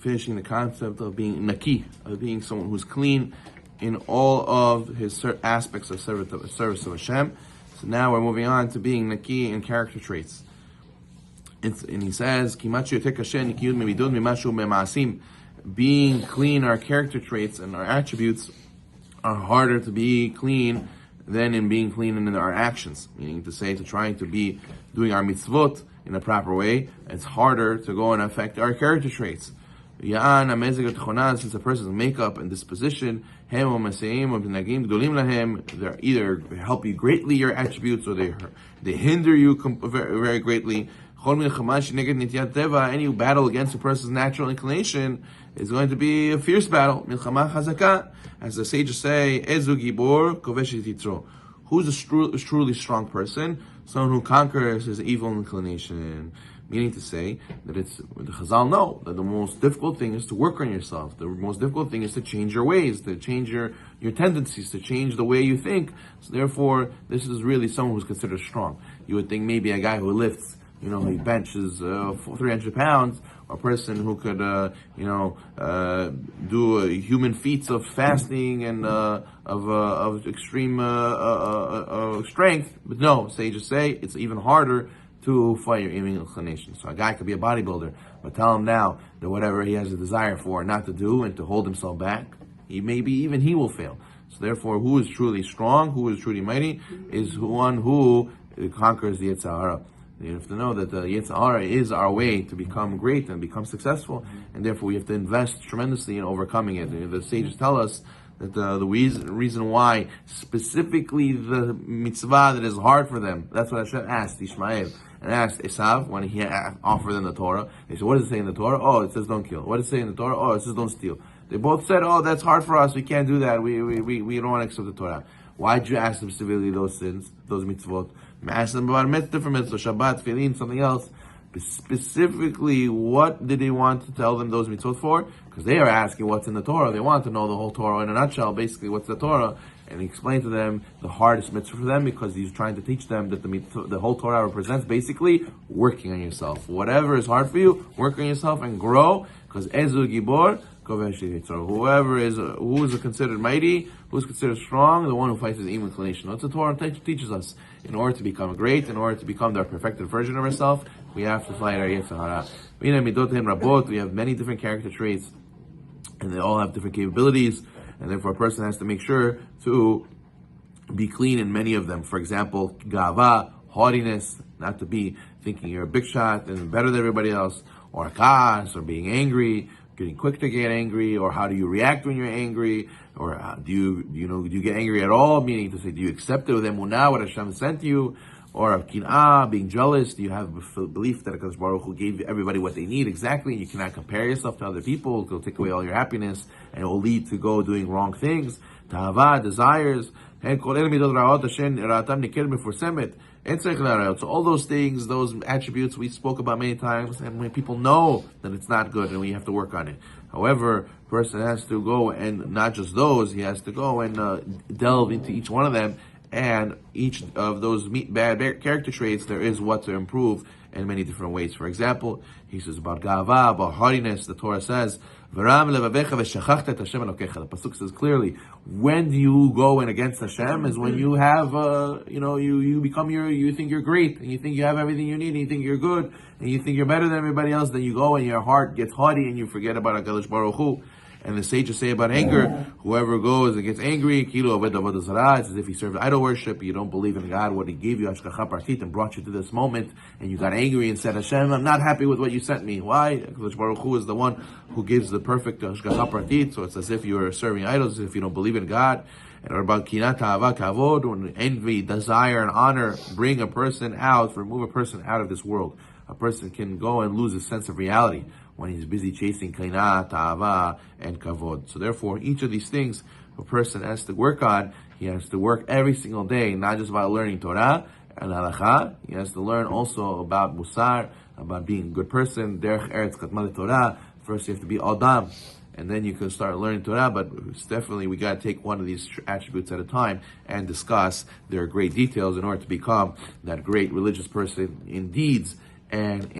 finishing the concept of being naki, of being someone who's clean in all of his aspects of service of Hashem. So now we're moving on to being naki in character traits. And he says, being clean, our character traits and our attributes are harder to be clean than in being clean in our actions. Meaning to say, to trying to be doing our mitzvot in a proper way, it's harder to go and affect our character traits. Since a person's makeup and disposition, they either help you greatly, your attributes, or they hinder you very, very greatly. Any battle against a person's natural inclination is going to be a fierce battle. As the sages say, who's a truly strong person? Someone who conquers his evil inclination. Meaning to say that the Chazal know that the most difficult thing is to work on yourself. The most difficult thing is to change your ways, to change your tendencies, to change the way you think. So therefore, this is really someone who's considered strong. You would think maybe a guy who lifts, he benches 300 pounds, a person who could, do human feats of fasting and of extreme strength. But no, sages say it's even harder to fight your evil inclination. So a guy could be a bodybuilder, but tell him now that whatever he has a desire for not to do and to hold himself back, he will fail. So therefore, who is truly strong, who is truly mighty, is one who conquers the Yetzer Hara. You have to know that the Yetzer Hara is our way to become great and become successful, and therefore we have to invest tremendously in overcoming it. The sages tell us that the reason why specifically the mitzvah that is hard for them, that's what Hashem asked Ishmael and asked Esav when he offered them the Torah. They said, what does it say in the Torah? Oh, it says don't kill. What does it say in the Torah? Oh, it says don't steal. They both said, oh, that's hard for us, we can't do that, we don't want to accept the Torah. Why did you ask them specifically those sins, those mitzvot? Ask them about different mitzvot, Shabbat, Tefillin, something else. Specifically, what did he want to tell them those mitzvot for? Because they are asking what's in the Torah. They want to know the whole Torah in a nutshell, basically what's the Torah. And he explained to them the hardest mitzvah for them, because he's trying to teach them that the whole Torah represents basically working on yourself. Whatever is hard for you, work on yourself and grow, because Ezu Gibor, who is considered mighty, who is considered strong, the one who fights his evil inclination. That's what the Torah teaches us. In order to become great, in order to become the perfected version of ourselves, we have to fight our Yetzer Hara. We have many different character traits, and they all have different capabilities, and therefore a person has to make sure to be clean in many of them. For example, gava, haughtiness, not to be thinking you're a big shot and better than everybody else, or kas, or being angry, getting quick to get angry, or how do you react when you're angry, or do you get angry at all? Meaning to say, do you accept it with emunah, what Hashem sent you? Or kin'ah, being jealous, do you have a belief that HaKadosh Baruch Hu gave everybody what they need exactly, and you cannot compare yourself to other people, it'll take away all your happiness, and it will lead to go doing wrong things. Tahava, desires, so all those things, those attributes we spoke about many times, and when people know that it's not good and we have to work on it. However, a person has to go, and not just those, he has to go and delve into each one of them, and each of those bad character traits, there is what to improve in many different ways. For example, he says about gava, about haughtiness, the Torah says, the pasuk says clearly, when do you go in against Hashem is when you have, you think you're great, and you think you have everything you need, and you think you're good, and you think you're better than everybody else, then you go and your heart gets haughty, and you forget about HaKadosh Baruch Hu. And the sages say about anger, whoever goes and gets angry, it's as if he served idol worship, you don't believe in God, what he gave you, Hashgacha Partit, and brought you to this moment, and you got angry and said, Hashem, I'm not happy with what you sent me. Why? Because Baruch Hu is the one who gives the perfect Hashgacha Partit, so it's as if you are serving idols, as if you don't believe in God. And about kinat, ta'ava, kavod, when envy, desire, and honor bring a person out, remove a person out of this world. A person can go and lose his sense of reality when he's busy chasing kainah, ta'ava, and kavod. So therefore, each of these things a person has to work on. He has to work every single day, not just about learning Torah and halakha. He has to learn also about musar, about being a good person, derech eretz katma Torah. First, you have to be adam, and then you can start learning Torah. But it's definitely, we got to take one of these attributes at a time and discuss their great details in order to become that great religious person in deeds and